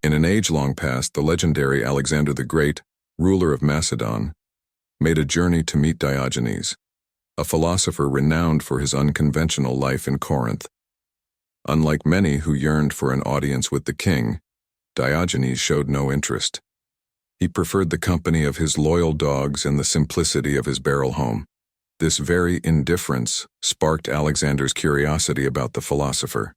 In an age long past, the legendary Alexander the Great, ruler of Macedon, made a journey to meet Diogenes, a philosopher renowned for his unconventional life in Corinth. Unlike many who yearned for an audience with the king, Diogenes showed no interest. He preferred the company of his loyal dogs and the simplicity of his barrel home. This very indifference sparked Alexander's curiosity about the philosopher.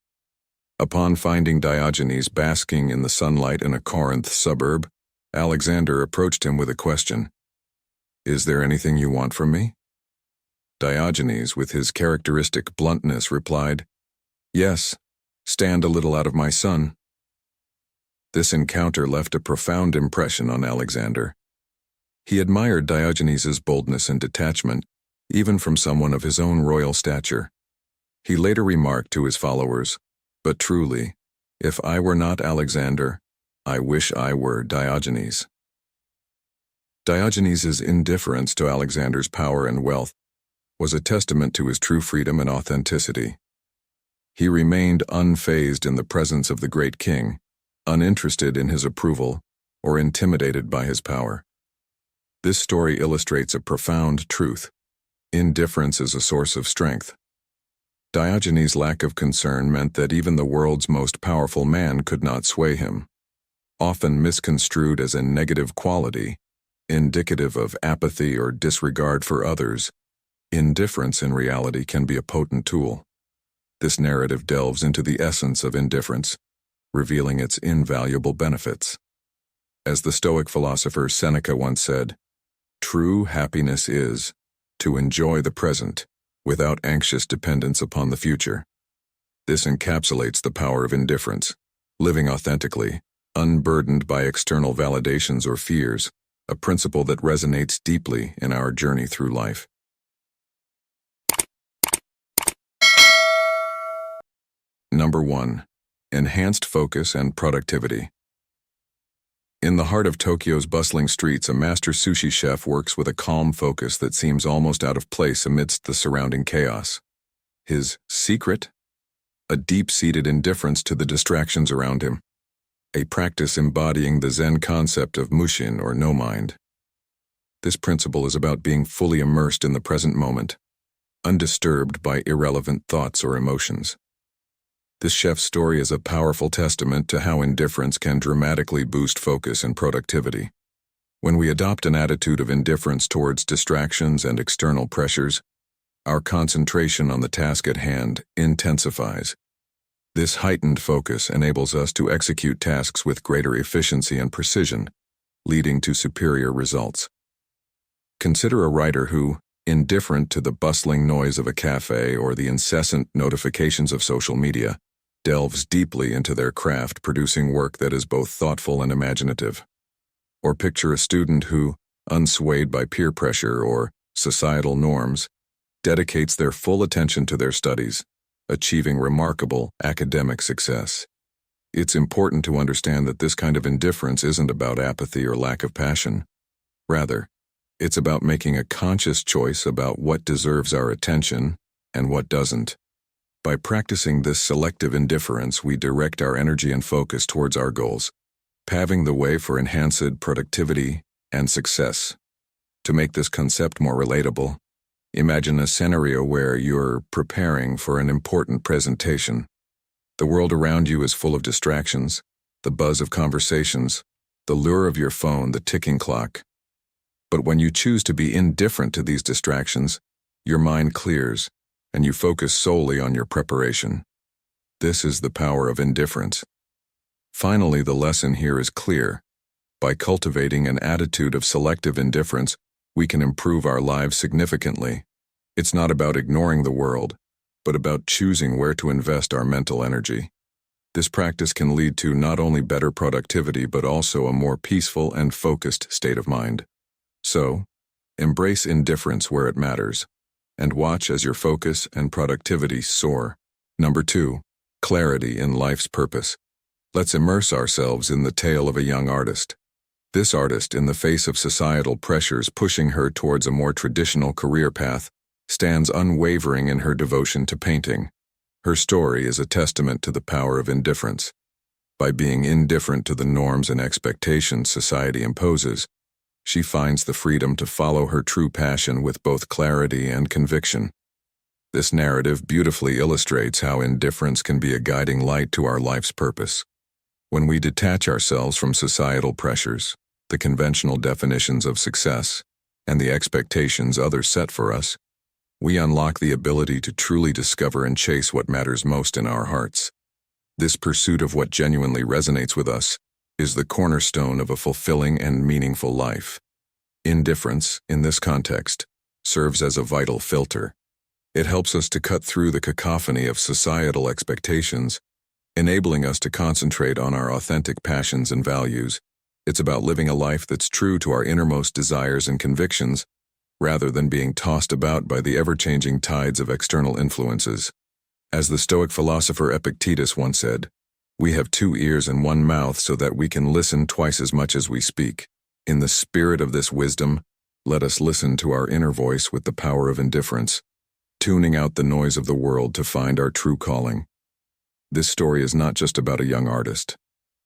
Upon finding Diogenes basking in the sunlight in a Corinth suburb, Alexander approached him with a question. "Is there anything you want from me?" Diogenes, with his characteristic bluntness, replied, "Yes, stand a little out of my sun." This encounter left a profound impression on Alexander. He admired Diogenes's boldness and detachment, even from someone of his own royal stature. He later remarked to his followers, "But truly, if I were not Alexander, I wish I were Diogenes." Diogenes's indifference to Alexander's power and wealth was a testament to his true freedom and authenticity. He remained unfazed in the presence of the great king, uninterested in his approval or intimidated by his power. This story illustrates a profound truth. Indifference is a source of strength. Diogenes' lack of concern meant that even the world's most powerful man could not sway him. Often misconstrued as a negative quality, indicative of apathy or disregard for others, indifference in reality can be a potent tool. This narrative delves into the essence of indifference, revealing its invaluable benefits. As the Stoic philosopher Seneca once said, "True happiness is to enjoy the present without anxious dependence upon the future." This encapsulates the power of indifference, living authentically, unburdened by external validations or fears, a principle that resonates deeply in our journey through life. Number 1. Enhanced focus and productivity. In the heart of Tokyo's bustling streets, a master sushi chef works with a calm focus that seems almost out of place amidst the surrounding chaos. His secret? A deep-seated indifference to the distractions around him, a practice embodying the Zen concept of mushin, or no mind. This principle is about being fully immersed in the present moment, undisturbed by irrelevant thoughts or emotions. This chef's story is a powerful testament to how indifference can dramatically boost focus and productivity. When we adopt an attitude of indifference towards distractions and external pressures, our concentration on the task at hand intensifies. This heightened focus enables us to execute tasks with greater efficiency and precision, leading to superior results. Consider a writer who, indifferent to the bustling noise of a cafe or the incessant notifications of social media, delves deeply into their craft, producing work that is both thoughtful and imaginative. Or picture a student who, unswayed by peer pressure or societal norms, dedicates their full attention to their studies, achieving remarkable academic success. It's important to understand that this kind of indifference isn't about apathy or lack of passion. Rather, it's about making a conscious choice about what deserves our attention and what doesn't. By practicing this selective indifference, we direct our energy and focus towards our goals, paving the way for enhanced productivity and success. To make this concept more relatable, imagine a scenario where you're preparing for an important presentation. The world around you is full of distractions, the buzz of conversations, the lure of your phone, the ticking clock. But when you choose to be indifferent to these distractions, your mind clears, and you focus solely on your preparation. This is the power of indifference. Finally, the lesson here is clear. By cultivating an attitude of selective indifference, we can improve our lives significantly. It's not about ignoring the world, but about choosing where to invest our mental energy. This practice can lead to not only better productivity, but also a more peaceful and focused state of mind. So, embrace indifference where it matters, and watch as your focus and productivity soar. Number 2, clarity in life's purpose. Let's immerse ourselves in the tale of a young artist. This artist, in the face of societal pressures pushing her towards a more traditional career path, stands unwavering in her devotion to painting. Her story is a testament to the power of indifference. By being indifferent to the norms and expectations society imposes, she finds the freedom to follow her true passion with both clarity and conviction. This narrative beautifully illustrates how indifference can be a guiding light to our life's purpose. When we detach ourselves from societal pressures, the conventional definitions of success, and the expectations others set for us, we unlock the ability to truly discover and chase what matters most in our hearts. This pursuit of what genuinely resonates with us is the cornerstone of a fulfilling and meaningful life. Indifference, in this context, serves as a vital filter. It helps us to cut through the cacophony of societal expectations, enabling us to concentrate on our authentic passions and values. It's about living a life that's true to our innermost desires and convictions, rather than being tossed about by the ever-changing tides of external influences. As the Stoic philosopher Epictetus once said, "We have 2 ears and 1 mouth so that we can listen twice as much as we speak." In the spirit of this wisdom, let us listen to our inner voice with the power of indifference, tuning out the noise of the world to find our true calling. This story is not just about a young artist.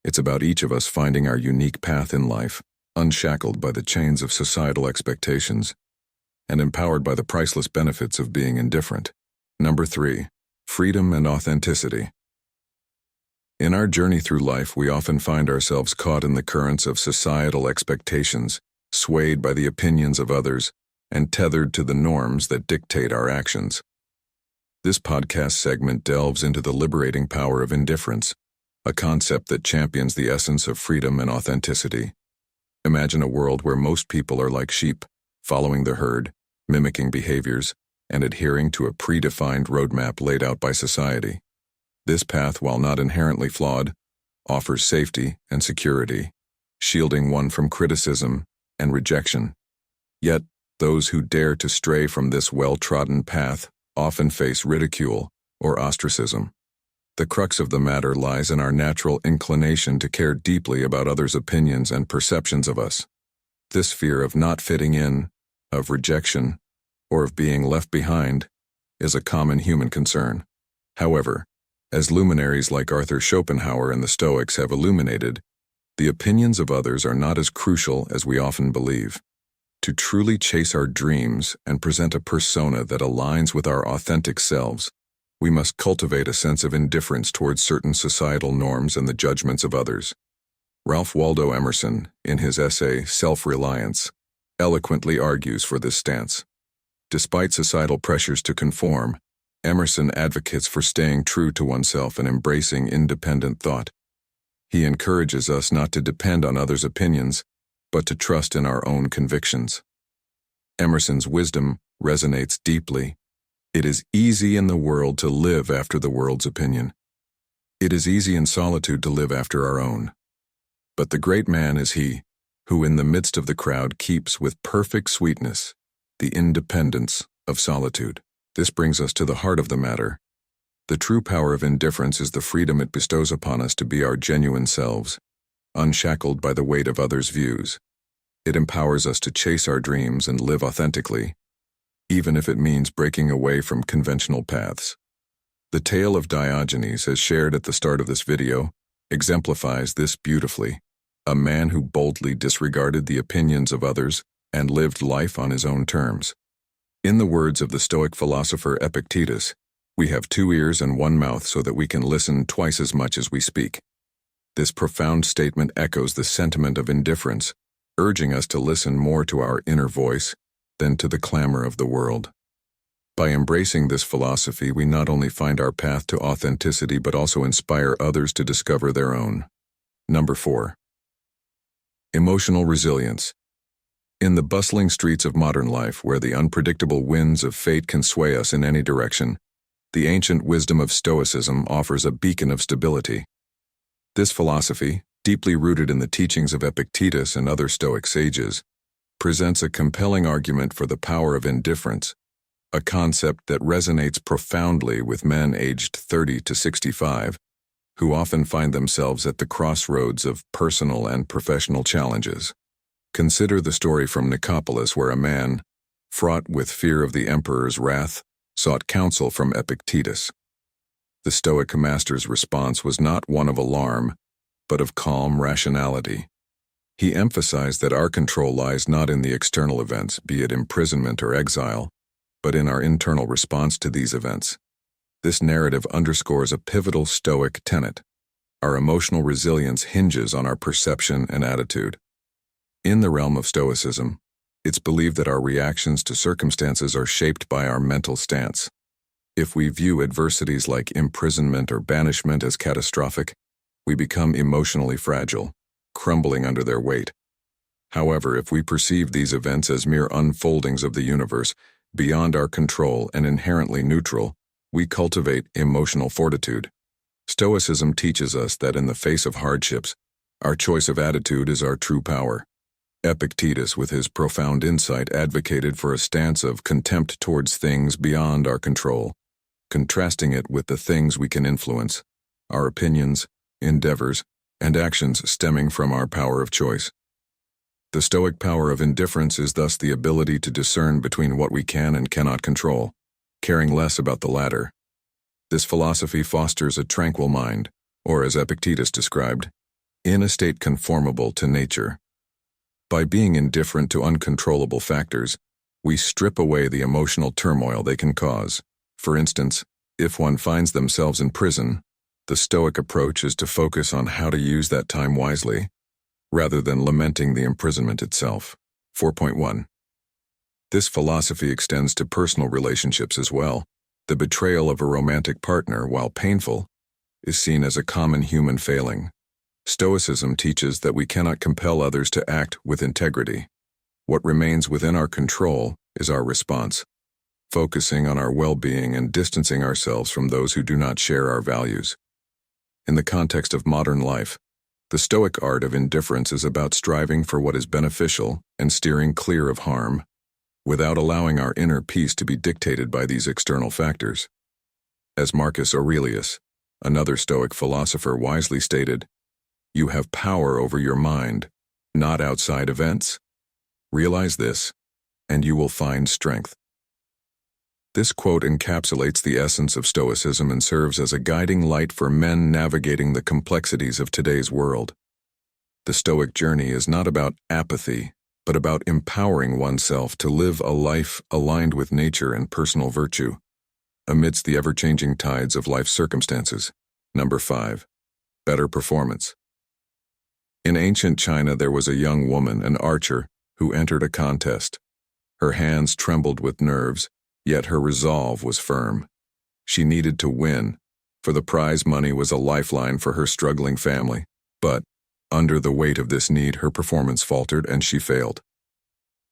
It's about each of us finding our unique path in life, unshackled by the chains of societal expectations, and empowered by the priceless benefits of being indifferent. Number 3. Freedom and authenticity. In our journey through life, we often find ourselves caught in the currents of societal expectations, swayed by the opinions of others, and tethered to the norms that dictate our actions. This podcast segment delves into the liberating power of indifference, a concept that champions the essence of freedom and authenticity. Imagine a world where most people are like sheep, following the herd, mimicking behaviors, and adhering to a predefined roadmap laid out by society. This path, while not inherently flawed, offers safety and security, shielding one from criticism and rejection. Yet, those who dare to stray from this well-trodden path often face ridicule or ostracism. The crux of the matter lies in our natural inclination to care deeply about others' opinions and perceptions of us. This fear of not fitting in, of rejection, or of being left behind is a common human concern. However, as luminaries like Arthur Schopenhauer and the Stoics have illuminated, the opinions of others are not as crucial as we often believe. To truly chase our dreams and present a persona that aligns with our authentic selves, we must cultivate a sense of indifference towards certain societal norms and the judgments of others. Ralph Waldo Emerson, in his essay Self-Reliance, eloquently argues for this stance. Despite societal pressures to conform, Emerson advocates for staying true to oneself and embracing independent thought. He encourages us not to depend on others' opinions, but to trust in our own convictions. Emerson's wisdom resonates deeply. It is easy in the world to live after the world's opinion. It is easy in solitude to live after our own. But the great man is he who in the midst of the crowd keeps with perfect sweetness the independence of solitude. This brings us to the heart of the matter. The true power of indifference is the freedom it bestows upon us to be our genuine selves, unshackled by the weight of others' views. It empowers us to chase our dreams and live authentically, even if it means breaking away from conventional paths. The tale of Diogenes, as shared at the start of this video, exemplifies this beautifully. A man who boldly disregarded the opinions of others and lived life on his own terms. In the words of the Stoic philosopher Epictetus, "We have 2 ears and 1 mouth so that we can listen twice as much as we speak." This profound statement echoes the sentiment of indifference, urging us to listen more to our inner voice than to the clamor of the world. By embracing this philosophy, we not only find our path to authenticity but also inspire others to discover their own. Number 4. Emotional resilience. In the bustling streets of modern life, where the unpredictable winds of fate can sway us in any direction, the ancient wisdom of Stoicism offers a beacon of stability. This philosophy, deeply rooted in the teachings of Epictetus and other Stoic sages, presents a compelling argument for the power of indifference, a concept that resonates profoundly with men aged 30 to 65, who often find themselves at the crossroads of personal and professional challenges. Consider the story from Nicopolis, where a man, fraught with fear of the emperor's wrath, sought counsel from Epictetus. The Stoic master's response was not one of alarm, but of calm rationality. He emphasized that our control lies not in the external events, be it imprisonment or exile, but in our internal response to these events. This narrative underscores a pivotal Stoic tenet. Our emotional resilience hinges on our perception and attitude. In the realm of Stoicism, it's believed that our reactions to circumstances are shaped by our mental stance. If we view adversities like imprisonment or banishment as catastrophic, we become emotionally fragile, crumbling under their weight. However, if we perceive these events as mere unfoldings of the universe, beyond our control and inherently neutral, we cultivate emotional fortitude. Stoicism teaches us that in the face of hardships, our choice of attitude is our true power. Epictetus, with his profound insight, advocated for a stance of contempt towards things beyond our control, contrasting it with the things we can influence, our opinions, endeavors, and actions stemming from our power of choice. The Stoic power of indifference is thus the ability to discern between what we can and cannot control, caring less about the latter. This philosophy fosters a tranquil mind, or as Epictetus described, in a state conformable to nature. By being indifferent to uncontrollable factors, we strip away the emotional turmoil they can cause. For instance, if one finds themselves in prison, the Stoic approach is to focus on how to use that time wisely, rather than lamenting the imprisonment itself. 4.1. This philosophy extends to personal relationships as well. The betrayal of a romantic partner, while painful, is seen as a common human failing. Stoicism teaches that we cannot compel others to act with integrity. What remains within our control is our response, focusing on our well-being and distancing ourselves from those who do not share our values. In the context of modern life, the Stoic art of indifference is about striving for what is beneficial and steering clear of harm, without allowing our inner peace to be dictated by these external factors. As Marcus Aurelius, another Stoic philosopher, wisely stated, "You have power over your mind, not outside events. Realize this, and you will find strength." This quote encapsulates the essence of Stoicism and serves as a guiding light for men navigating the complexities of today's world. The Stoic journey is not about apathy, but about empowering oneself to live a life aligned with nature and personal virtue, amidst the ever-changing tides of life's circumstances. Number 5. Better performance. In ancient China, there was a young woman, an archer, who entered a contest. Her hands trembled with nerves, yet her resolve was firm. She needed to win, for the prize money was a lifeline for her struggling family. But, under the weight of this need, her performance faltered and she failed.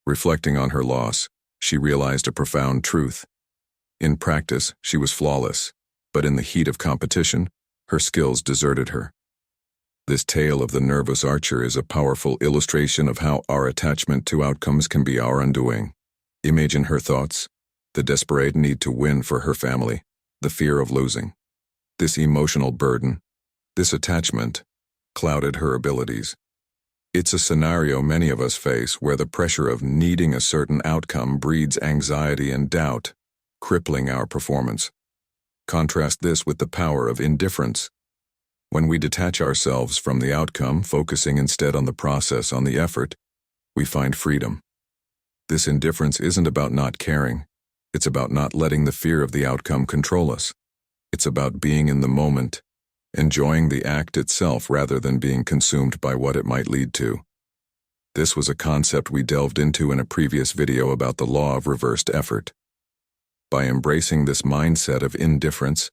Reflecting on her loss, she realized a profound truth. In practice, she was flawless, but in the heat of competition, her skills deserted her. This tale of the nervous archer is a powerful illustration of how our attachment to outcomes can be our undoing. Imagine her thoughts: the desperate need to win for her family, the fear of losing. This emotional burden, this attachment, clouded her abilities. It's a scenario many of us face where the pressure of needing a certain outcome breeds anxiety and doubt, crippling our performance. Contrast this with the power of indifference. When we detach ourselves from the outcome, focusing instead on the process, on the effort, we find freedom. This indifference isn't about not caring. It's about not letting the fear of the outcome control us. It's about being in the moment, enjoying the act itself rather than being consumed by what it might lead to. This was a concept we delved into in a previous video about the law of reversed effort. By embracing this mindset of indifference,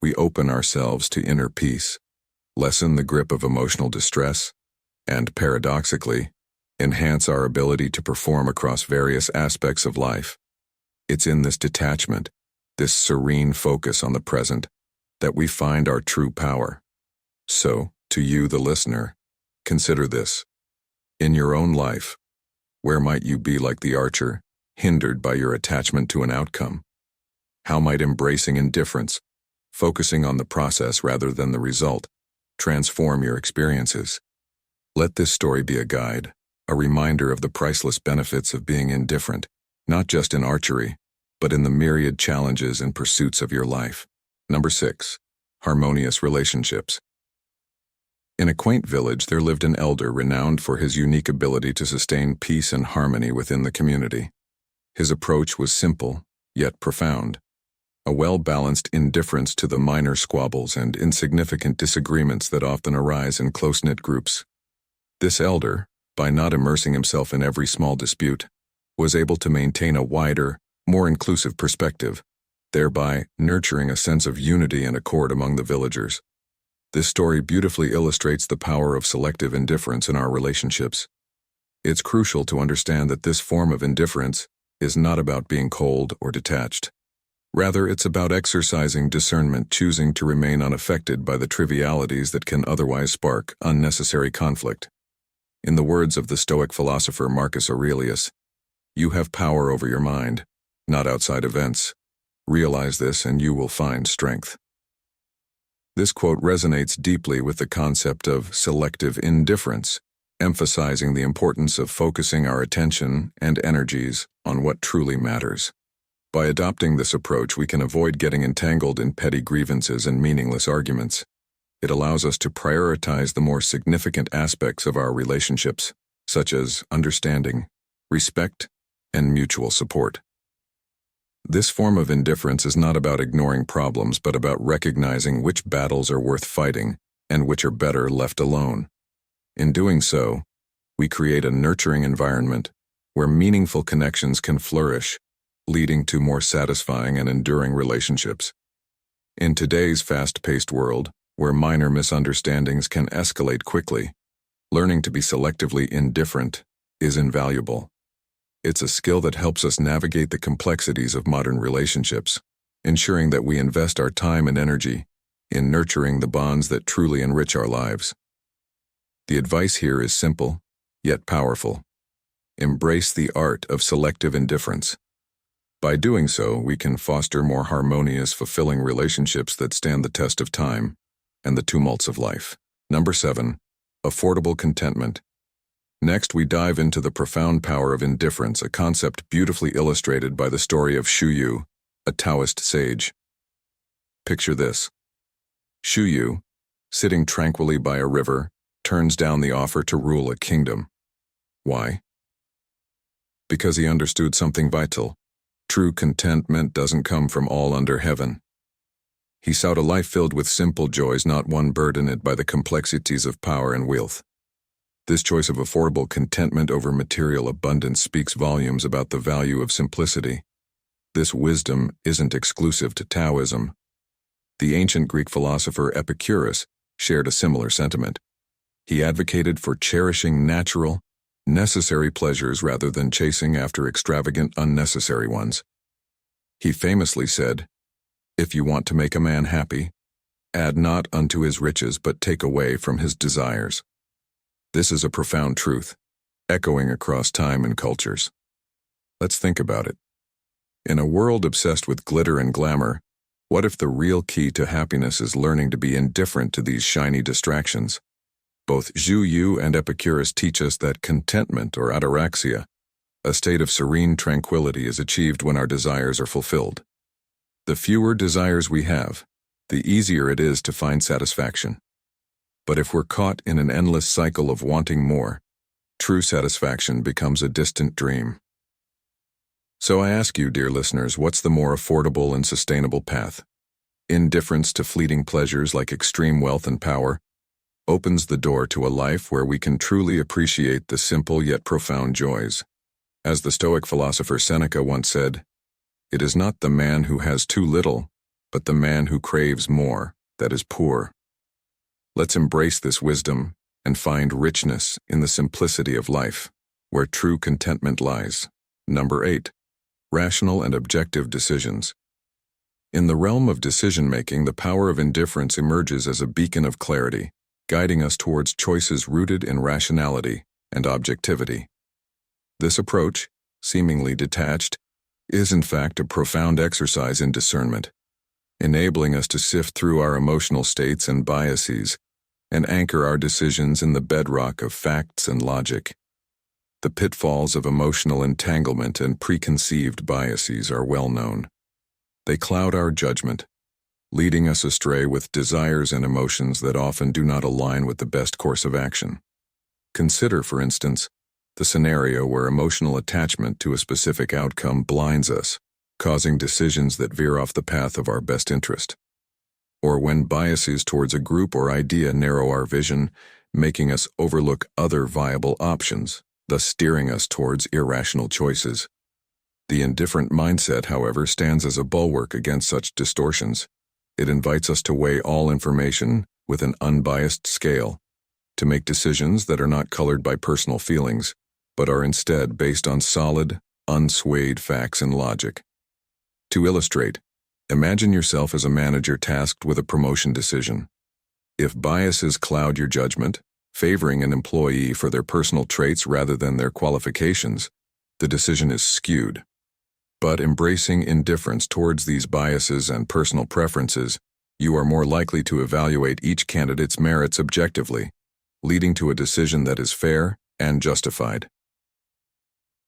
we open ourselves to inner peace, lessen the grip of emotional distress, and, paradoxically, enhance our ability to perform across various aspects of life. It's in this detachment, this serene focus on the present, that we find our true power. So, to you, the listener, consider this. In your own life, where might you be like the archer, hindered by your attachment to an outcome? How might embracing indifference, focusing on the process rather than the result, transform your experiences? Let this story be a guide, a reminder of the priceless benefits of being indifferent, not just in archery, but in the myriad challenges and pursuits of your life. Number 6. Harmonious relationships. In a quaint village there lived an elder renowned for his unique ability to sustain peace and harmony within the community. His approach was simple, yet profound. A well-balanced indifference to the minor squabbles and insignificant disagreements that often arise in close-knit groups. This elder, by not immersing himself in every small dispute, was able to maintain a wider, more inclusive perspective, thereby nurturing a sense of unity and accord among the villagers. This story beautifully illustrates the power of selective indifference in our relationships. It's crucial to understand that this form of indifference is not about being cold or detached. Rather, it's about exercising discernment, choosing to remain unaffected by the trivialities that can otherwise spark unnecessary conflict. In the words of the Stoic philosopher Marcus Aurelius, "You have power over your mind, not outside events. Realize this and you will find strength." This quote resonates deeply with the concept of selective indifference, emphasizing the importance of focusing our attention and energies on what truly matters. By adopting this approach, we can avoid getting entangled in petty grievances and meaningless arguments. It allows us to prioritize the more significant aspects of our relationships, such as understanding, respect, and mutual support. This form of indifference is not about ignoring problems, but about recognizing which battles are worth fighting and which are better left alone. In doing so, we create a nurturing environment where meaningful connections can flourish, leading to more satisfying and enduring relationships. In today's fast-paced world, where minor misunderstandings can escalate quickly, learning to be selectively indifferent is invaluable. It's a skill that helps us navigate the complexities of modern relationships, ensuring that we invest our time and energy in nurturing the bonds that truly enrich our lives. The advice here is simple, yet powerful. Embrace the art of selective indifference. By doing so, we can foster more harmonious, fulfilling relationships that stand the test of time and the tumults of life. Number 7. Affordable contentment. Next, we dive into the profound power of indifference, a concept beautifully illustrated by the story of Shu, a Taoist sage. Picture this. Shu, sitting tranquilly by a river, turns down the offer to rule a kingdom. Why? Because he understood something vital. True contentment doesn't come from all under heaven. He sought a life filled with simple joys, not one burdened by the complexities of power and wealth. This choice of affordable contentment over material abundance speaks volumes about the value of simplicity. This wisdom isn't exclusive to Taoism. The ancient Greek philosopher Epicurus shared a similar sentiment. He advocated for cherishing natural, necessary pleasures rather than chasing after extravagant, unnecessary ones. He famously said, "If you want to make a man happy, add not unto his riches but take away from his desires." This is a profound truth, echoing across time and cultures. Let's think about it. In a world obsessed with glitter and glamour, what if the real key to happiness is learning to be indifferent to these shiny distractions? Both Zhu and Epicurus teach us that contentment, or ataraxia, a state of serene tranquility, is achieved when our desires are fulfilled. The fewer desires we have, the easier it is to find satisfaction. But if we're caught in an endless cycle of wanting more, true satisfaction becomes a distant dream. So I ask you, dear listeners, what's the more affordable and sustainable path? Indifference to fleeting pleasures like extreme wealth and power opens the door to a life where we can truly appreciate the simple yet profound joys. As the Stoic philosopher Seneca once said, "It is not the man who has too little, but the man who craves more, that is poor." Let's embrace this wisdom and find richness in the simplicity of life, where true contentment lies. Number 8. Rational and objective decisions. In the realm of decision-making, the power of indifference emerges as a beacon of clarity, guiding us towards choices rooted in rationality and objectivity. This approach, seemingly detached, is in fact a profound exercise in discernment, enabling us to sift through our emotional states and biases and anchor our decisions in the bedrock of facts and logic. The pitfalls of emotional entanglement and preconceived biases are well known. They cloud our judgment, leading us astray with desires and emotions that often do not align with the best course of action. Consider, for instance, the scenario where emotional attachment to a specific outcome blinds us, causing decisions that veer off the path of our best interest. Or when biases towards a group or idea narrow our vision, making us overlook other viable options, thus steering us towards irrational choices. The indifferent mindset, however, stands as a bulwark against such distortions. It invites us to weigh all information with an unbiased scale, to make decisions that are not colored by personal feelings, but are instead based on solid, unswayed facts and logic. To illustrate, imagine yourself as a manager tasked with a promotion decision. If biases cloud your judgment, favoring an employee for their personal traits rather than their qualifications, the decision is skewed. But embracing indifference towards these biases and personal preferences, you are more likely to evaluate each candidate's merits objectively, leading to a decision that is fair and justified.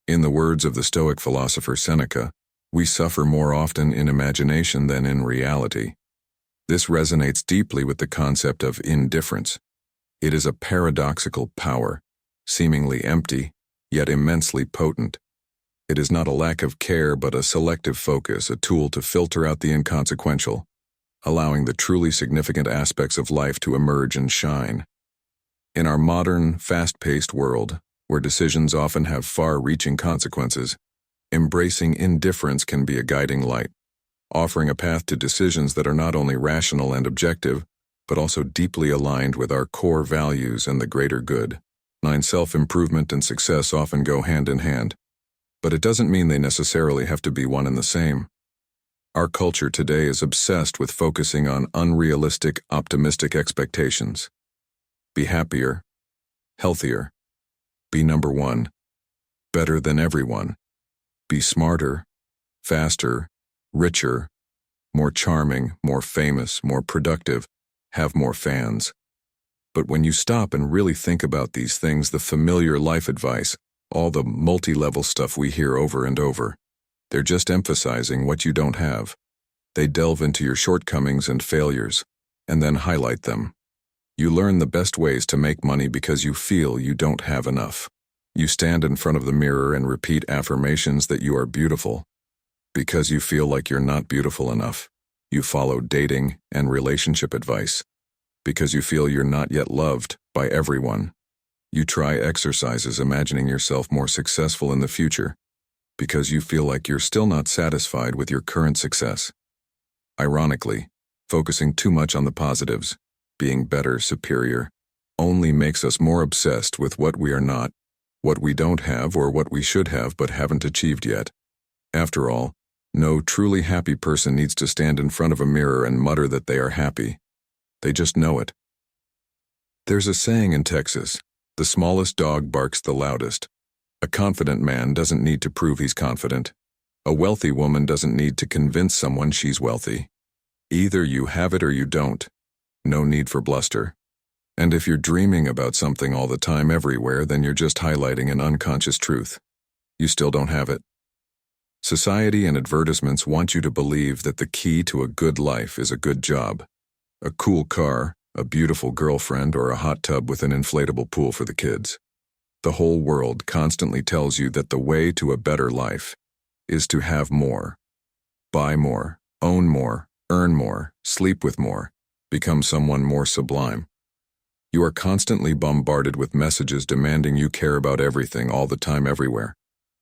In the words of the Stoic philosopher Seneca, we suffer more often in imagination than in reality. This resonates deeply with the concept of indifference. It is a paradoxical power, seemingly empty, yet immensely potent. It is not a lack of care but a selective focus, a tool to filter out the inconsequential, allowing the truly significant aspects of life to emerge and shine. In our modern, fast-paced world, where decisions often have far-reaching consequences, embracing indifference can be a guiding light, offering a path to decisions that are not only rational and objective, but also deeply aligned with our core values and the greater good. 9. Self-improvement and success often go hand in hand, but it doesn't mean they necessarily have to be one and the same. Our culture today is obsessed with focusing on unrealistic, optimistic expectations. Be happier, healthier, be number one, better than everyone, be smarter, faster, richer, more charming, more famous, more productive, have more fans. But when you stop and really think about these things, the familiar life advice, all the multi-level stuff we hear over and over, they're just emphasizing what you don't have. They delve into your shortcomings and failures, and then highlight them. You learn the best ways to make money because you feel you don't have enough. You stand in front of the mirror and repeat affirmations that you are beautiful. Because you feel like you're not beautiful enough, you follow dating and relationship advice. Because you feel you're not yet loved by everyone, you try exercises imagining yourself more successful in the future. Because you feel like you're still not satisfied with your current success. Ironically, focusing too much on the positives, being better, superior, only makes us more obsessed with what we are not, what we don't have, or what we should have but haven't achieved yet. After all, no truly happy person needs to stand in front of a mirror and mutter that they are happy. They just know it. There's a saying in Texas, the smallest dog barks the loudest. A confident man doesn't need to prove he's confident. A wealthy woman doesn't need to convince someone she's wealthy. Either you have it or you don't. No need for bluster. And if you're dreaming about something all the time everywhere, then you're just highlighting an unconscious truth. You still don't have it. Society and advertisements want you to believe that the key to a good life is a good job, a cool car, a beautiful girlfriend, or a hot tub with an inflatable pool for the kids. The whole world constantly tells you that the way to a better life is to have more, buy more, own more, earn more, sleep with more, become someone more sublime. You are constantly bombarded with messages demanding you care about everything all the time everywhere.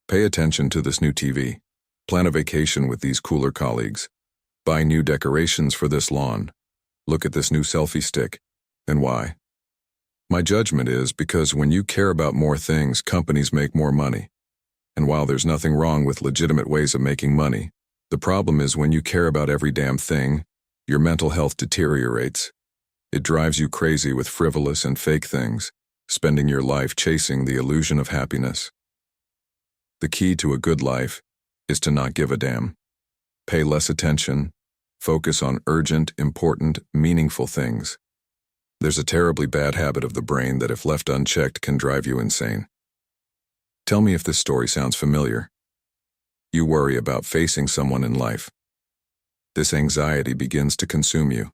Pay attention to this new TV. Plan a vacation with these cooler colleagues. Buy new decorations for this lawn. Look at this new selfie stick. And why? My judgment is because when you care about more things, companies make more money. And while there's nothing wrong with legitimate ways of making money, the problem is when you care about every damn thing, your mental health deteriorates. It drives you crazy with frivolous and fake things, spending your life chasing the illusion of happiness. The key to a good life is to not give a damn. Pay less attention. Focus on urgent, important, meaningful things. There's a terribly bad habit of the brain that, if left unchecked, can drive you insane. Tell me if this story sounds familiar. You worry about facing someone in life. This anxiety begins to consume you,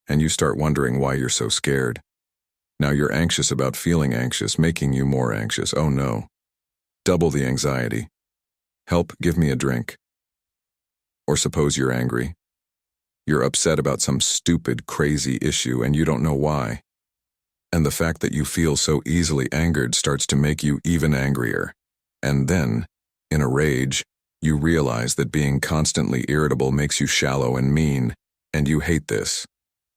and you start wondering why you're so scared. Now you're anxious about feeling anxious, making you more anxious. Oh no. Double the anxiety. Help, give me a drink. Or suppose you're angry. You're upset about some stupid, crazy issue and you don't know why. And the fact that you feel so easily angered starts to make you even angrier. And then, in a rage, you realize that being constantly irritable makes you shallow and mean, and you hate this.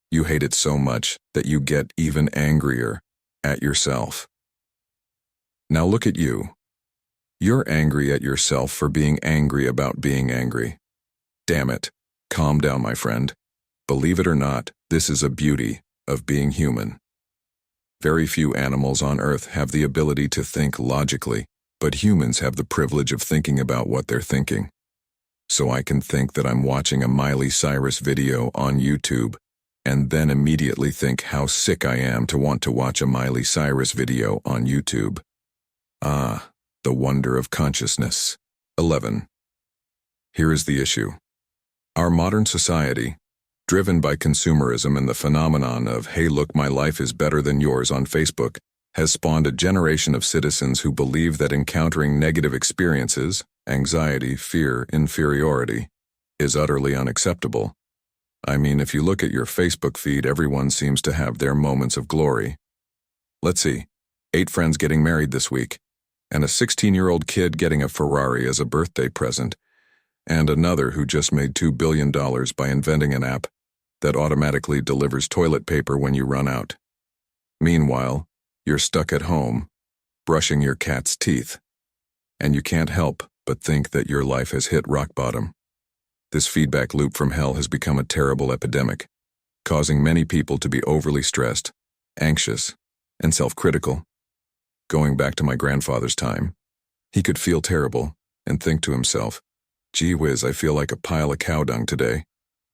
You hate it so much that you get even angrier at yourself. Now look at you. You're angry at yourself for being angry about being angry. Damn it. Calm down, my friend. Believe it or not, this is a beauty of being human. Very few animals on Earth have the ability to think logically, but humans have the privilege of thinking about what they're thinking. So I can think that I'm watching a Miley Cyrus video on YouTube, and then immediately think how sick I am to want to watch a Miley Cyrus video on YouTube. Ah, the wonder of consciousness. 11. Here is the issue. Our modern society, driven by consumerism and the phenomenon of, hey look, my life is better than yours on Facebook, has spawned a generation of citizens who believe that encountering negative experiences, anxiety, fear, inferiority, is utterly unacceptable. I mean, if you look at your Facebook feed, everyone seems to have their moments of glory. Let's see, 8 friends getting married this week, and a 16-year-old kid getting a Ferrari as a birthday present, and another who just made $2 billion by inventing an app that automatically delivers toilet paper when you run out. Meanwhile, you're stuck at home, brushing your cat's teeth, and you can't help but think that your life has hit rock bottom. This feedback loop from hell has become a terrible epidemic, causing many people to be overly stressed, anxious, and self-critical. Going back to my grandfather's time, he could feel terrible and think to himself, gee whiz, I feel like a pile of cow dung today.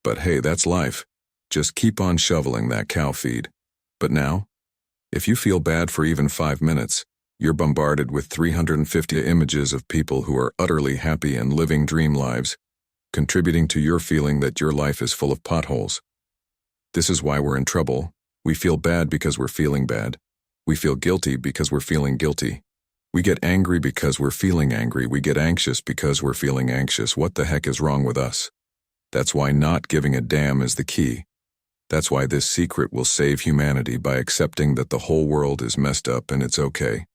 But hey, that's life. Just keep on shoveling that cow feed. But now, if you feel bad for even 5 minutes, you're bombarded with 350 images of people who are utterly happy and living dream lives, contributing to your feeling that your life is full of potholes. This is why we're in trouble. We feel bad because we're feeling bad. We feel guilty because we're feeling guilty. We get angry because we're feeling angry. We get anxious because we're feeling anxious. What the heck is wrong with us? That's why not giving a damn is the key. That's why this secret will save humanity by accepting that the whole world is messed up and it's okay.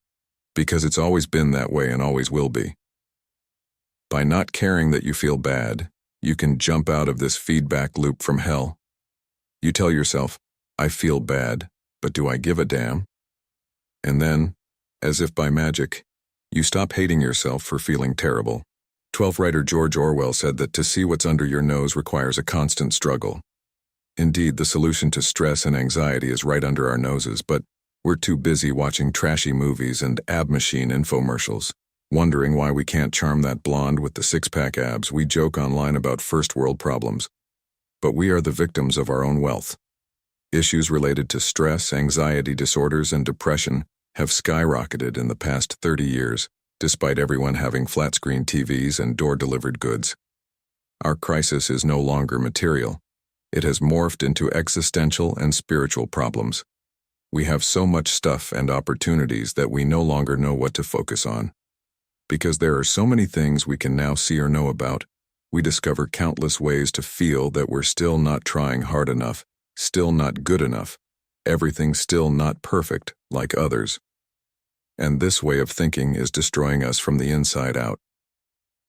Because it's always been that way and always will be. By not caring that you feel bad, you can jump out of this feedback loop from hell. You tell yourself, I feel bad, but do I give a damn? And then, as if by magic, you stop hating yourself for feeling terrible. 12th writer George Orwell said that to see what's under your nose requires a constant struggle. Indeed, the solution to stress and anxiety is right under our noses, but we're too busy watching trashy movies and ab machine infomercials, wondering why we can't charm that blonde with the six-pack abs. We joke online about first-world problems, but we are the victims of our own wealth. Issues related to stress, anxiety disorders, and depression have skyrocketed in the past 30 years, despite everyone having flat-screen TVs and door-delivered goods. Our crisis is no longer material. It has morphed into existential and spiritual problems. We have so much stuff and opportunities that we no longer know what to focus on. Because there are so many things we can now see or know about, we discover countless ways to feel that we're still not trying hard enough, still not good enough, everything still not perfect like others. And this way of thinking is destroying us from the inside out.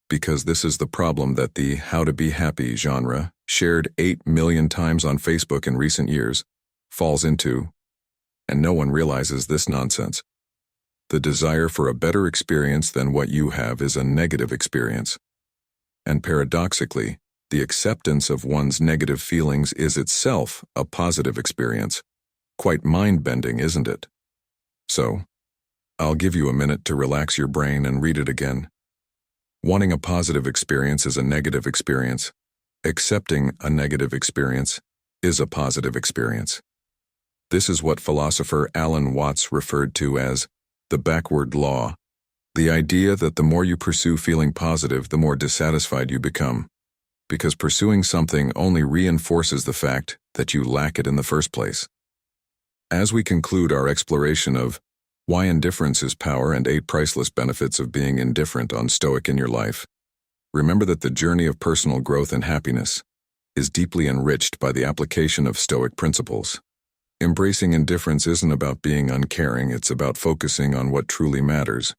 Because this is the problem that the How to Be Happy genre, shared 8 million times on Facebook in recent years, falls into, and no one realizes this nonsense. The desire for a better experience than what you have is a negative experience. And paradoxically, the acceptance of one's negative feelings is itself a positive experience. Quite mind-bending, isn't it? So, I'll give you a minute to relax your brain and read it again. Wanting a positive experience is a negative experience. Accepting a negative experience is a positive experience. This is what philosopher Alan Watts referred to as the backward law, the idea that the more you pursue feeling positive, the more dissatisfied you become. because pursuing something only reinforces the fact that you lack it in the first place. As we conclude our exploration of why indifference is power and 8 priceless benefits of being indifferent on Stoic in Your Life, remember that the journey of personal growth and happiness is deeply enriched by the application of Stoic principles. Embracing indifference isn't about being uncaring, it's about focusing on what truly matters,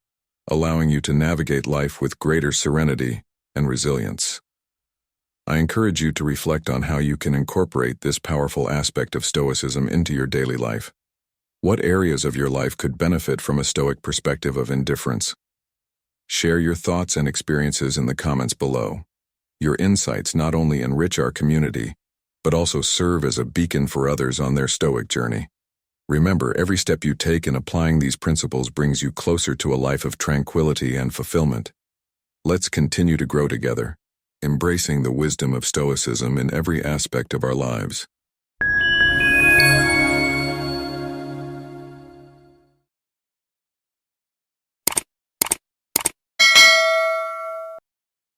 allowing you to navigate life with greater serenity and resilience. I encourage you to reflect on how you can incorporate this powerful aspect of Stoicism into your daily life. What areas of your life could benefit from a Stoic perspective of indifference? Share your thoughts and experiences in the comments below. Your insights not only enrich our community, but also serve as a beacon for others on their Stoic journey. Remember, every step you take in applying these principles brings you closer to a life of tranquility and fulfillment. Let's continue to grow together, embracing the wisdom of Stoicism in every aspect of our lives.